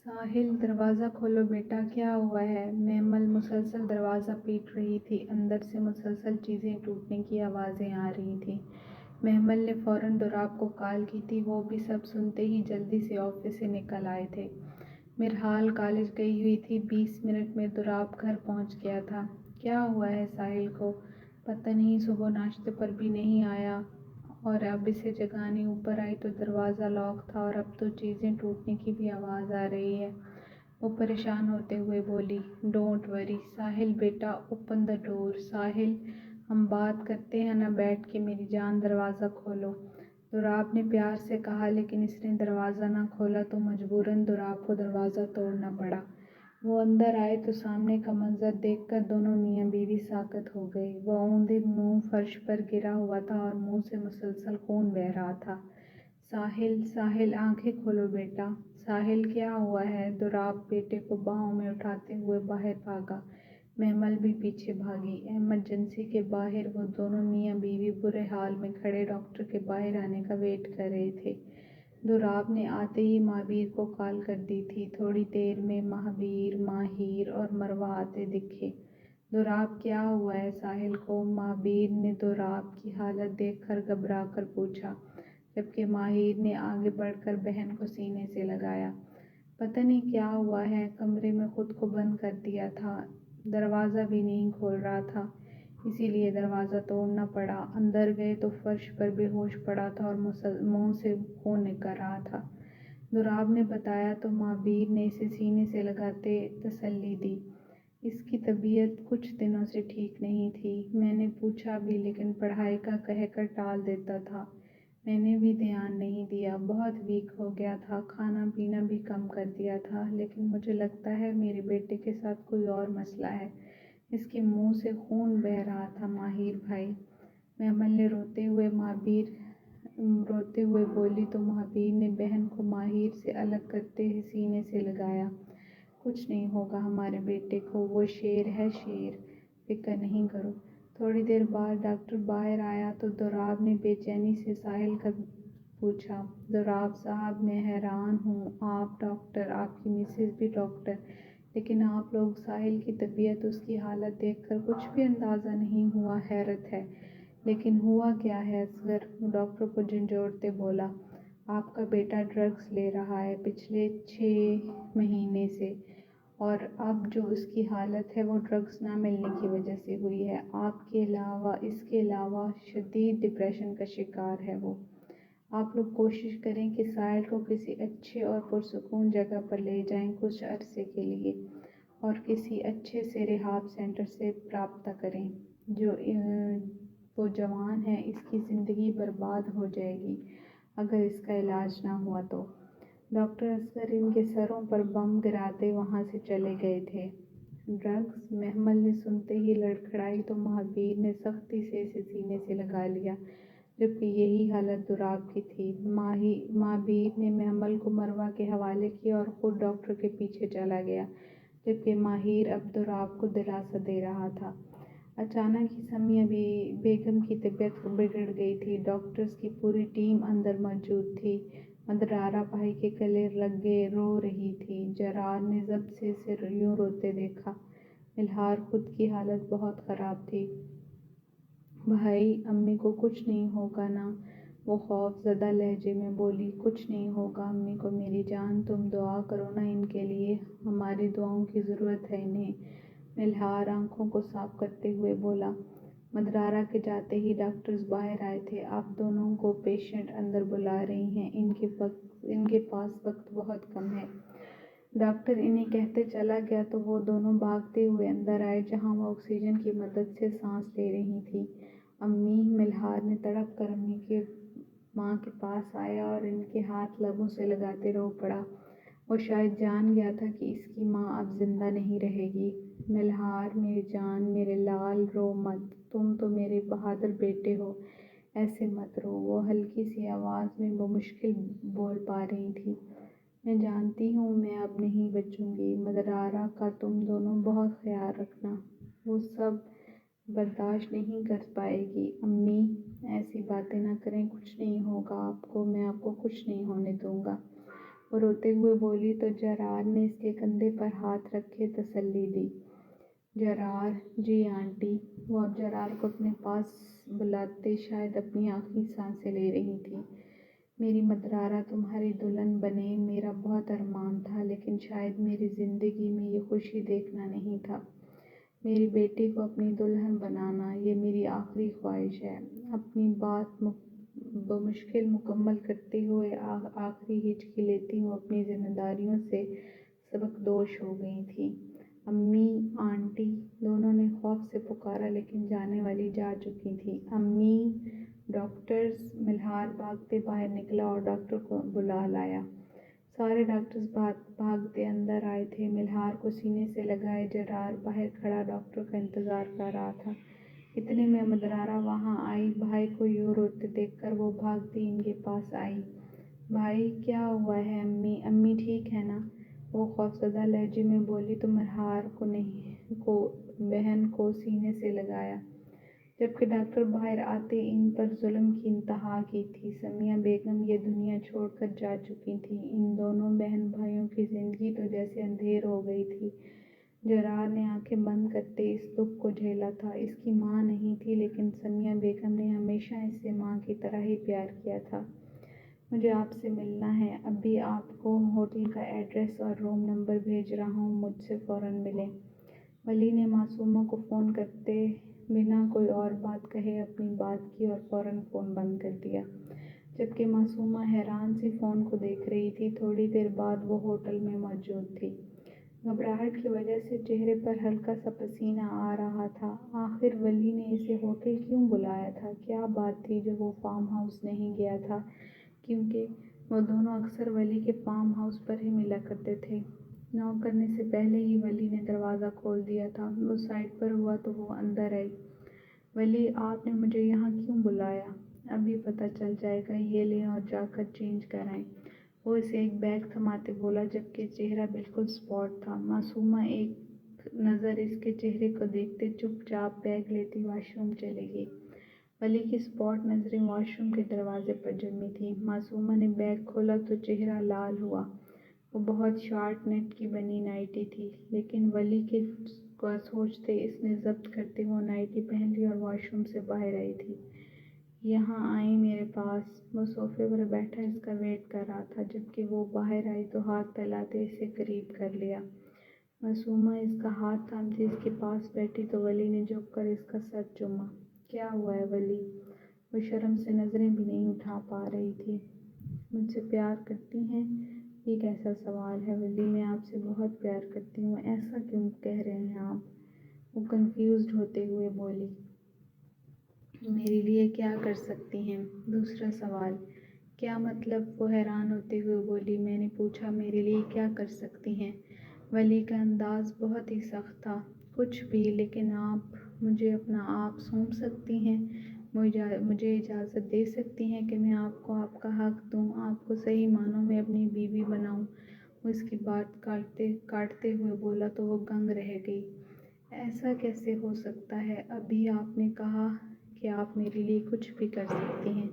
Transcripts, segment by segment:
ساحل دروازہ کھولو بیٹا، کیا ہوا ہے؟ محمل مسلسل دروازہ پیٹ رہی تھی۔ اندر سے مسلسل چیزیں ٹوٹنے کی آوازیں آ رہی تھیں۔ محمل نے فوراً دوراب کو کال کی تھی، وہ بھی سب سنتے ہی جلدی سے آفس سے نکل آئے تھے۔ مرحال کالج گئی ہوئی تھی، 20 منٹ میں دوراب گھر پہنچ گیا تھا۔ کیا ہوا ہے ساحل کو؟ پتہ نہیں، صبح ناشتے پر بھی نہیں آیا اور اب اسے جگانے اوپر آئی تو دروازہ لاک تھا اور اب تو چیزیں ٹوٹنے کی بھی آواز آ رہی ہے۔ وہ پریشان ہوتے ہوئے بولی، don't worry Sahil beta, open the ڈور۔ ساحل، ہم بات کرتے ہیں نا بیٹھ کے، میری جان، دروازہ کھولو۔ دوراب نے پیار سے کہا، لیکن اس نے دروازہ نہ کھولا تو مجبوراً دوراب کو دروازہ توڑنا پڑا۔ وہ اندر آئے تو سامنے کا منظر دیکھ کر دونوں میاں بیوی ساکت ہو گئے۔ وہ اوندھے منہ فرش پر گرا ہوا تھا اور منہ سے مسلسل خون بہہ رہا تھا۔ ساحل، ساحل آنکھیں کھولو بیٹا۔ ساحل، کیا ہوا ہے؟ دوراب بیٹے کو باہوں میں اٹھاتے ہوئے باہر بھاگا۔ محمل بھی پیچھے بھاگی۔ ایمرجنسی کے باہر وہ دونوں میاں بیوی برے حال میں کھڑے ڈاکٹر کے باہر آنے کا ویٹ کر رہے تھے۔ دوراب نے آتے ہی مہابیر کو کال کر دی تھی۔ تھوڑی دیر میں مہابیر، ماہیر اور مروہ آتے دکھے۔ دوراب، کیا ہوا ہے ساحل کو؟ مہابیر نے دوراب کی حالت دیکھ کر گھبرا کر پوچھا، جبکہ ماہیر نے آگے بڑھ کر بہن کو سینے سے لگایا۔ پتہ نہیں کیا ہوا ہے، کمرے میں خود کو بند کر دیا تھا، دروازہ بھی نہیں کھول رہا تھا، اسی لیے دروازہ توڑنا پڑا۔ اندر گئے تو فرش پر بے ہوش پڑا تھا اور منہ سے خون نکل رہا تھا۔ دوراب نے بتایا تو مہابیر نے اسے سینے سے لگاتے تسلی دی۔ اس کی طبیعت کچھ دنوں سے ٹھیک نہیں تھی۔ میں نے پوچھا بھی، لیکن پڑھائی کا کہہ کر ٹال دیتا تھا۔ میں نے بھی دھیان نہیں دیا، بہت ویک ہو گیا تھا، کھانا پینا بھی کم کر دیا تھا، لیکن مجھے لگتا ہے میرے بیٹے کے ساتھ کوئی اور مسئلہ ہے۔ اس کے منہ سے خون بہہ رہا تھا ماہر بھائی۔ محمل نے روتے ہوئے بولی تو مہابیر نے بہن کو ماہر سے الگ کرتے ہی سینے سے لگایا۔ کچھ نہیں ہوگا ہمارے بیٹے کو، وہ شیر ہے، شیر، فکر نہیں کرو۔ تھوڑی دیر بعد ڈاکٹر باہر آیا تو دوراب نے بے چینی سے ساحل کا پوچھا، دوراب صاحب میں حیران ہوں، آپ ڈاکٹر، آپ کی مسز بھی ڈاکٹر، لیکن آپ لوگ ساحل کی طبیعت، اس کی حالت دیکھ کر کچھ بھی اندازہ نہیں ہوا، حیرت ہے۔ لیکن ہوا کیا ہے اصغر؟ ڈاکٹر کو جھنجھوڑتے بولا، آپ کا بیٹا ڈرگس لے رہا ہے پچھلے 6 مہینے سے، اور اب جو اس کی حالت ہے وہ ڈرگس نہ ملنے کی وجہ سے ہوئی ہے۔ اس کے علاوہ شدید ڈپریشن کا شکار ہے وہ۔ آپ لوگ کوشش کریں کہ ساحل کو کسی اچھے اور پرسکون جگہ پر لے جائیں کچھ عرصے کے لیے، اور کسی اچھے سے ریہاب سینٹر سے رابطہ کریں۔ وہ جوان ہے، اس کی زندگی برباد ہو جائے گی اگر اس کا علاج نہ ہوا تو۔ ڈاکٹر اصغر ان کے سروں پر بم گراتے وہاں سے چلے گئے تھے۔ ڈرگس؟ محمل نے سنتے ہی لڑکھڑائی تو مہابیر نے سختی سے اسے سینے سے لگا لیا، جبکہ یہی حالت دوراب کی تھی۔ مہابیر نے محمل کو مروہ کے حوالے کیا اور خود ڈاکٹر کے پیچھے چلا گیا، جبکہ ماہر اب دوراب کو دلاسا دے رہا تھا۔ اچانک ہی سمیہ بیگم کی طبیعت بگڑ گئی تھی۔ ڈاکٹرز کی پوری ٹیم اندر موجود تھی۔ مدرارہ بھائی کے گلے لگے رو رہی تھی۔ جرار نے ضبط سے اسے یوں روتے دیکھا۔ ملہار خود کی حالت بہت خراب تھی۔ بھائی، امی کو کچھ نہیں ہوگا نا؟ وہ خوف زدہ لہجے میں بولی، کچھ نہیں ہوگا امی کو میری جان، تم دعا کرو نا ان کے لیے، ہماری دعاؤں کی ضرورت ہے انہیں۔ ملہار آنکھوں کو صاف کرتے ہوئے بولا۔ مدرارہ کے جاتے ہی ڈاکٹرز باہر آئے تھے۔ آپ دونوں کو پیشنٹ اندر بلا رہی ہیں، ان کے پاس وقت بہت کم ہے۔ ڈاکٹر انہیں کہتے چلا گیا تو وہ دونوں بھاگتے ہوئے اندر آئے، جہاں وہ آکسیجن کی مدد سے سانس لے رہی تھیں۔ امی! ملہار نے تڑپ کر امی کی ماں کے پاس آیا اور ان کے ہاتھ لبوں سے لگاتے رو پڑا۔ وہ شاید جان گیا تھا کہ اس کی ماں اب زندہ نہیں رہے گی۔ ملہار، میری جان، میرے لال، رو مت، تم تو میرے بہادر بیٹے ہو، ایسے مت رو۔ وہ ہلکی سی آواز میں بمشکل بول پا رہی تھی، میں جانتی ہوں میں اب نہیں بچوں گی، مدرارہ کا تم دونوں بہت خیال رکھنا، وہ سب برداشت نہیں کر پائے گی۔ امی! ایسی باتیں نہ کریں، کچھ نہیں ہوگا آپ کو، میں آپ کو کچھ نہیں ہونے دوں گا۔ وہ روتے ہوئے بولی تو جرار نے اس کے کندھے پر ہاتھ رکھے تسلی دی۔ جرار: جی آنٹی۔ وہ اب جرار کو اپنے پاس بلاتے شاید اپنی آخری سانسیں لے رہی تھی۔ میری مدرارہ تمہاری دلہن بنے میرا بہت ارمان تھا، لیکن شاید میری زندگی میں یہ خوشی دیکھنا نہیں تھا۔ میری بیٹی کو اپنی دلہن بنانا یہ میری آخری خواہش ہے۔ اپنی بات بمشکل مکمل کرتے ہوئے آخری ہچکی لیتی ہوں اپنی ذمہ داریوں سے سبکدوش ہو گئی تھی۔ امی، آنٹی دونوں نے خوف سے پکارا، لیکن جانے والی جا چکی تھی۔ امی! ڈاکٹرز! ملہار بھاگتے باہر نکلا اور ڈاکٹر کو بلا لایا۔ سارے ڈاکٹرز بھاگتے اندر آئے تھے۔ ملہار کو سینے سے لگائے جرار باہر کھڑا ڈاکٹر کا انتظار کر رہا تھا۔ اتنے میں مدرارہ وہاں آئی۔ بھائی کو یوں روتے دیکھ کر وہ بھاگتی ان کے پاس آئی۔ بھائی، کیا ہوا ہے امی؟ امی ٹھیک ہے نا؟ وہ خوفزدہ لہجے میں بولی تو ملہار کو بہن کو سینے سے لگایا۔ جبکہ ڈاکٹر باہر آتے ان پر ظلم کی انتہا کی تھی۔ سمیہ بیگم یہ دنیا چھوڑ کر جا چکی تھیں۔ ان دونوں بہن بھائیوں کی زندگی تو جیسے اندھیر ہو گئی تھی۔ جرار نے آنکھیں بند کرتے اس دکھ کو جھیلا تھا۔ اس کی ماں نہیں تھی، لیکن سمیہ بیگم نے ہمیشہ اسے ماں کی طرح ہی پیار کیا تھا۔ مجھے آپ سے ملنا ہے۔ ابھی آپ کو ہوٹل کا ایڈریس اور روم نمبر بھیج رہا ہوں، مجھ سے فوراً ملیں۔ ولی نے معصومہ کو فون کرتے بنا کوئی اور بات کہے اپنی بات کی اور فوراً فون بند کر دیا، جبکہ معصومہ حیران سی فون کو دیکھ رہی تھی۔ تھوڑی دیر بعد وہ ہوٹل میں موجود تھی۔ گھبراہٹ کی وجہ سے چہرے پر ہلکا سا پسینہ آ رہا تھا۔ آخر ولی نے اسے ہوٹل کیوں بلایا تھا؟ کیا بات تھی جو وہ فارم ہاؤس نہیں گیا تھا؟ کیونکہ وہ دونوں اکثر ولی کے فارم ہاؤس پر ہی ملا کرتے تھے۔ نوک کرنے سے پہلے ہی ولی نے دروازہ کھول دیا تھا۔ وہ سائڈ پر ہوا تو وہ اندر آئی۔ ولی، آپ نے مجھے یہاں کیوں بلایا؟ ابھی پتہ چل جائے گا، یہ لیں اور جا کر چینج کرائیں۔ وہ اسے ایک بیگ تھماتے بولا، جبکہ چہرہ بالکل اسپاٹ تھا۔ معصومہ ایک نظر اس کے چہرے کو دیکھتے چپ چاپ بیگ لیتی واش روم چلی گئی۔ ولی کی اسپاٹ نظریں واش روم کے دروازے پر جمی تھیں۔ معصومہ نے بیگ کھولا تو چہرہ لال ہوا۔ وہ بہت شارٹ نیٹ کی بنی نائٹی تھی، لیکن ولی کے کو سوچتے اس نے ضبط کرتے وہ نائٹی پہن لی اور واش روم سے باہر آئی تھی۔ یہاں آئیں میرے پاس۔ وہ صوفے پر بیٹھا اس کا ویٹ کر رہا تھا۔ جبکہ وہ باہر آئی تو ہاتھ پھیلاتے اسے قریب کر لیا۔ معصومہ اس کا ہاتھ تھامتی اس کے پاس بیٹھی تو ولی نے جھک کر اس کا سر چوما۔ کیا ہوا ہے ولی؟ وہ شرم سے نظریں بھی نہیں اٹھا پا رہی تھی۔ مجھ سے پیار کرتی ہیں؟ یہ کیسا سوال ہے ولی؟ میں آپ سے بہت پیار کرتی ہوں۔ ایسا کیوں کہہ رہے ہیں آپ؟ وہ کنفیوزڈ ہوتے ہوئے بولی۔ میرے لیے کیا کر سکتی ہیں؟ دوسرا سوال۔ کیا مطلب؟ وہ حیران ہوتے ہوئے بولی۔ میں نے پوچھا میرے لیے کیا کر سکتی ہیں؟ ولی کا انداز بہت ہی سخت تھا۔ کچھ بھی، لیکن آپ مجھے اپنا آپ سونپ سکتی ہیں؟ مجھے اجازت دے سکتی ہیں کہ میں آپ کو آپ کا حق دوں، آپ کو صحیح معنوں میں اپنی بیوی بناؤں؟ وہ اس کی بات کاٹتے ہوئے بولا تو وہ دنگ رہ گئی۔ ایسا کیسے ہو سکتا ہے؟ ابھی آپ نے کہا کہ آپ میرے لیے کچھ بھی کر سکتی ہیں،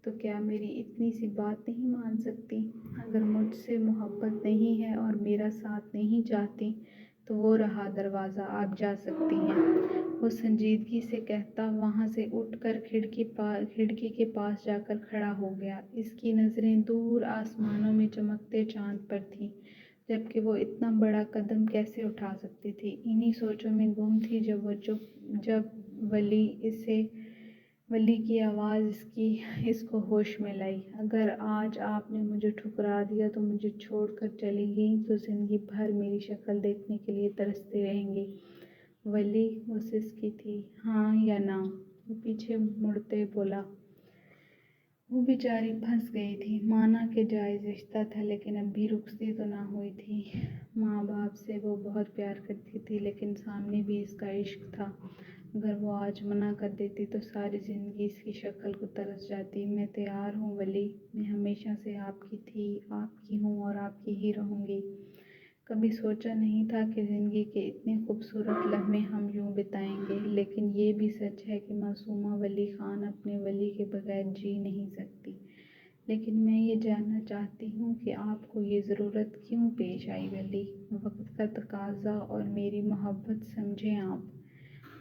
تو کیا میری اتنی سی بات نہیں مان سکتی؟ اگر مجھ سے محبت نہیں ہے اور میرا ساتھ نہیں چاہتی تو وہ رہا دروازہ، آپ جا سکتی ہیں۔ وہ سنجیدگی سے کہتا وہاں سے اٹھ کر کھڑکی کے پاس جا کر کھڑا ہو گیا۔ اس کی نظریں دور آسمانوں میں چمکتے چاند پر تھیں، جبکہ وہ اتنا بڑا قدم کیسے اٹھا سکتی تھی؟ انہی سوچوں میں گم تھی جب ولی کی آواز اس کو ہوش میں لائی۔ اگر آج آپ نے مجھے ٹھکرا دیا تو مجھے چھوڑ کر چلی گئی تو زندگی بھر میری شکل دیکھنے کے لیے ترستی رہیں گی۔ ولی، وہ سسکی تھی، ہاں یا نہ؟ وہ پیچھے مڑتے بولا۔ وہ بیچاری پھنس گئی تھی۔ مانا کہ جائز رشتہ تھا، لیکن اب بھی رخصتی تو نہ ہوئی تھی۔ ماں باپ سے وہ بہت پیار کرتی تھی، لیکن سامنے بھی اس کا عشق تھا۔ اگر وہ آج منع کر دیتی تو ساری زندگی اس کی شکل کو ترس جاتی۔ میں تیار ہوں ولی، میں ہمیشہ سے آپ کی تھی، آپ کی ہوں اور آپ کی ہی رہوں گی۔ کبھی سوچا نہیں تھا کہ زندگی کے اتنے خوبصورت لمحے ہم یوں بتائیں گے، لیکن یہ بھی سچ ہے کہ معصومہ ولی خان اپنے ولی کے بغیر جی نہیں سکتی۔ لیکن میں یہ جاننا چاہتی ہوں کہ آپ کو یہ ضرورت کیوں پیش آئی ولی؟ وقت کا تقاضا اور میری محبت سمجھیں آپ۔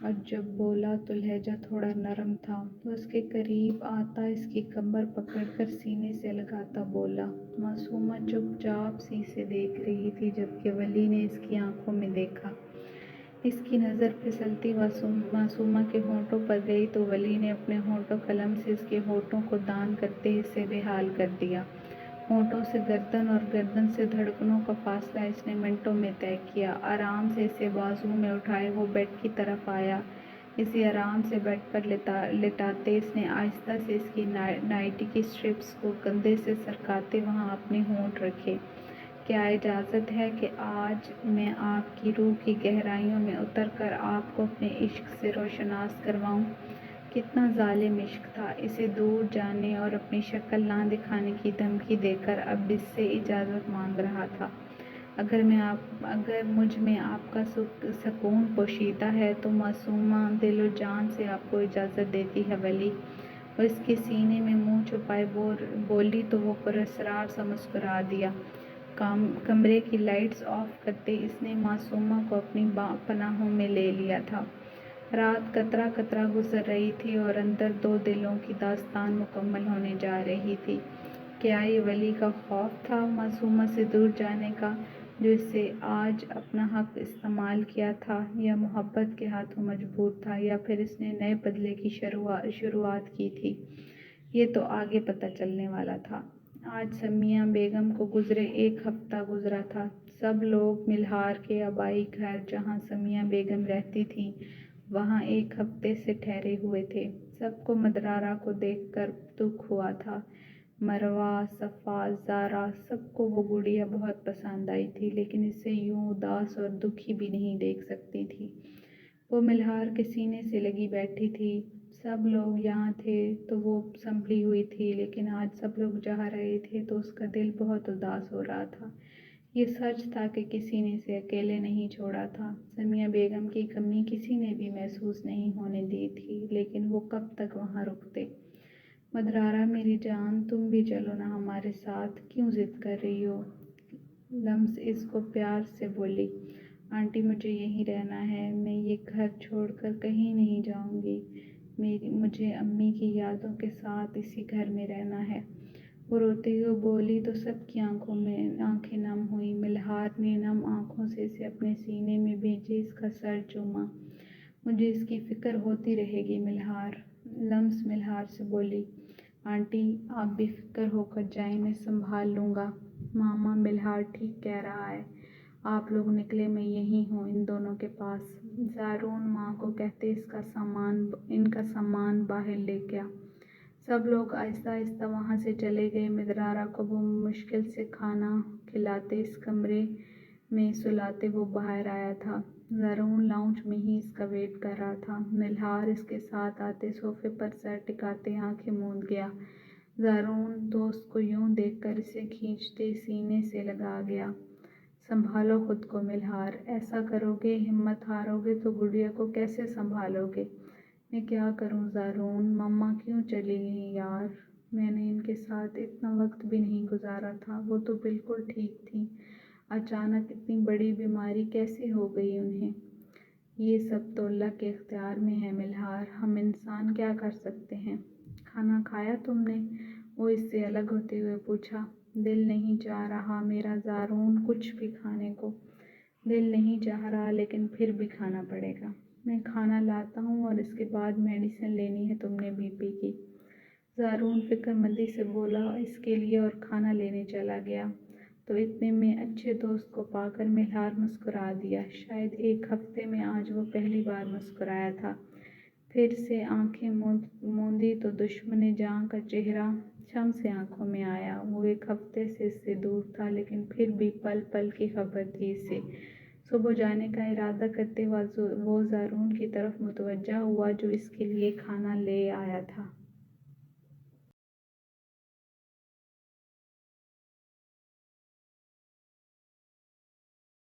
اور جب بولا تو لہجہ تھوڑا نرم تھا۔ وہ اس کے قریب آتا، اس کی کمر پکڑ کر سینے سے لگاتا بولا۔ معصومہ چپ چاپ سی سے دیکھ رہی تھی، جبکہ ولی نے اس کی آنکھوں میں دیکھا۔ اس کی نظر پھسلتی معصومہ کے ہونٹوں پر گئی تو ولی نے اپنے ہونٹوں قلم سے اس کے ہونٹوں کو دان کرتے اسے بحال کر دیا۔ ہونٹوں سے گردن اور گردن سے دھڑکنوں کا فاصلہ اس نے منٹوں میں طے کیا۔ آرام سے اسے بازو میں اٹھائے وہ بیڈ کی طرف آیا۔ اسے آرام سے بیڈ پر لٹاتے اس نے آہستہ سے اس کی نائٹی کی اسٹرپس کو کندھے سے سرکاتے وہاں اپنے ہونٹ رکھے۔ کیا اجازت ہے کہ آج میں آپ کی روح کی گہرائیوں میں اتر کر آپ کو اپنے عشق سے روشناس کرواؤں؟ کتنا ظالم عشق تھا! اسے دور جانے اور اپنی شکل نہ دکھانے کی دھمکی دے کر اب اس سے اجازت مانگ رہا تھا۔ اگر مجھ میں آپ کا سکون پوشیدہ ہے تو معصومہ دل و جان سے آپ کو اجازت دیتی ہے ولی۔ وہ اس کے سینے میں منہ چھپائے بولی تو وہ پراسرار سا مسکرا دیا۔ کمرے کی لائٹس آف کرتے اس نے معصومہ کو اپنی پناہوں میں لے لیا تھا۔ رات قطرہ قطرہ گزر رہی تھی اور اندر دو دلوں کی داستان مکمل ہونے جا رہی تھی۔ کیا یہ ولی کا خوف تھا معصومہ سے دور جانے کا، جو اس سے آج اپنا حق استعمال کیا تھا، یا محبت کے ہاتھوں مجبور تھا، یا پھر اس نے نئے بدلے کی شروعات کی تھی؟ یہ تو آگے پتہ چلنے والا تھا۔ آج سمیہ بیگم کو گزرے 1 ہفتہ گزرا تھا۔ سب لوگ ملہار کے آبائی گھر جہاں سمیہ بیگم رہتی تھیں وہاں 1 ہفتے سے ٹھہرے ہوئے تھے۔ سب کو مدرارہ کو دیکھ کر دکھ ہوا تھا۔ مروہ، صفا، زارا، سب کو وہ گڑیا بہت پسند آئی تھی، لیکن اسے یوں اداس اور دکھی بھی نہیں دیکھ سکتی تھی۔ وہ ملہار کے سینے سے لگی بیٹھی تھی۔ سب لوگ یہاں تھے تو وہ سنبھلی ہوئی تھی، لیکن آج سب لوگ جا رہے تھے تو اس کا دل بہت اداس ہو رہا تھا۔ یہ سچ تھا کہ کسی نے اسے اکیلے نہیں چھوڑا تھا۔ سمیہ بیگم کی کمی کسی نے بھی محسوس نہیں ہونے دی تھی، لیکن وہ کب تک وہاں رکتے؟ مدرارہ میری جان، تم بھی چلو نا ہمارے ساتھ، کیوں ضد کر رہی ہو؟ لمس اس کو پیار سے بولی۔ آنٹی مجھے یہیں رہنا ہے، میں یہ گھر چھوڑ کر کہیں نہیں جاؤں گی۔ مجھے امی کی یادوں کے ساتھ اسی گھر میں رہنا ہے۔ وہ روتے ہوئے بولی تو سب کی آنکھیں نم ہوئیں۔ ملہار نے نم آنکھوں سے اسے اپنے سینے میں بھیجے اس کا سر چوما۔ مجھے اس کی فکر ہوتی رہے گی ملہار، لمس ملہار سے بولی۔ آنٹی آپ بے فکر ہو کر جائیں، میں سنبھال لوں گا۔ ماما ملہار ٹھیک کہہ رہا ہے، آپ لوگ نکلے میں یہیں ہوں ان دونوں کے پاس۔ زارون ماں کو کہتے ان کا سامان باہر لے گیا۔ سب لوگ آہستہ آہستہ وہاں سے چلے گئے۔ مدرارہ کو وہ مشکل سے کھانا کھلاتے اس کمرے میں سلاتے وہ باہر آیا تھا۔ زارون لاؤنج میں ہی اس کا ویٹ کر رہا تھا۔ ملہار اس کے ساتھ آتے صوفے پر سر ٹکاتے آنکھیں موند گیا۔ زارون دوست کو یوں دیکھ کر اسے کھینچتے سینے سے لگا گیا۔ سنبھالو خود کو ملہار، ایسا کرو گے ہمت ہارو گے تو گڑیا کو کیسے سنبھالو گے؟ میں کیا کروں زارون، مما کیوں چلی گئیں یار؟ میں نے ان کے ساتھ اتنا وقت بھی نہیں گزارا تھا، وہ تو بالکل ٹھیک تھیں، اچانک اتنی بڑی بیماری کیسے ہو گئی انہیں؟ یہ سب تو اللہ کے اختیار میں ہے ملہار، ہم انسان کیا کر سکتے ہیں؟ کھانا کھایا تم نے؟ وہ اس سے الگ ہوتے ہوئے پوچھا۔ دل نہیں چاہ رہا میرا زارون کچھ بھی کھانے کو۔ دل نہیں چاہ رہا لیکن پھر بھی کھانا پڑے گا۔ میں کھانا لاتا ہوں اور اس کے بعد میڈیسن لینی ہے تم نے بی پی کی۔ زارون فکر مندی سے بولا اس کے لیے اور کھانا لینے چلا گیا۔ تو اتنے میں اچھے دوست کو پا کر ملہار مسکرا دیا۔ شاید 1 ہفتے میں آج وہ پہلی بار مسکرایا تھا۔ پھر سے آنکھیں موندی تو دشمن جاں کا چہرہ چھم سے آنکھوں میں آیا۔ وہ 1 ہفتے سے اس سے دور تھا، لیکن پھر بھی پل پل کی خبر تھی اسے۔ صبح جانے کا ارادہ کرتے وہ زارون کی طرف متوجہ ہوا جو اس کے لیے کھانا لے آیا تھا۔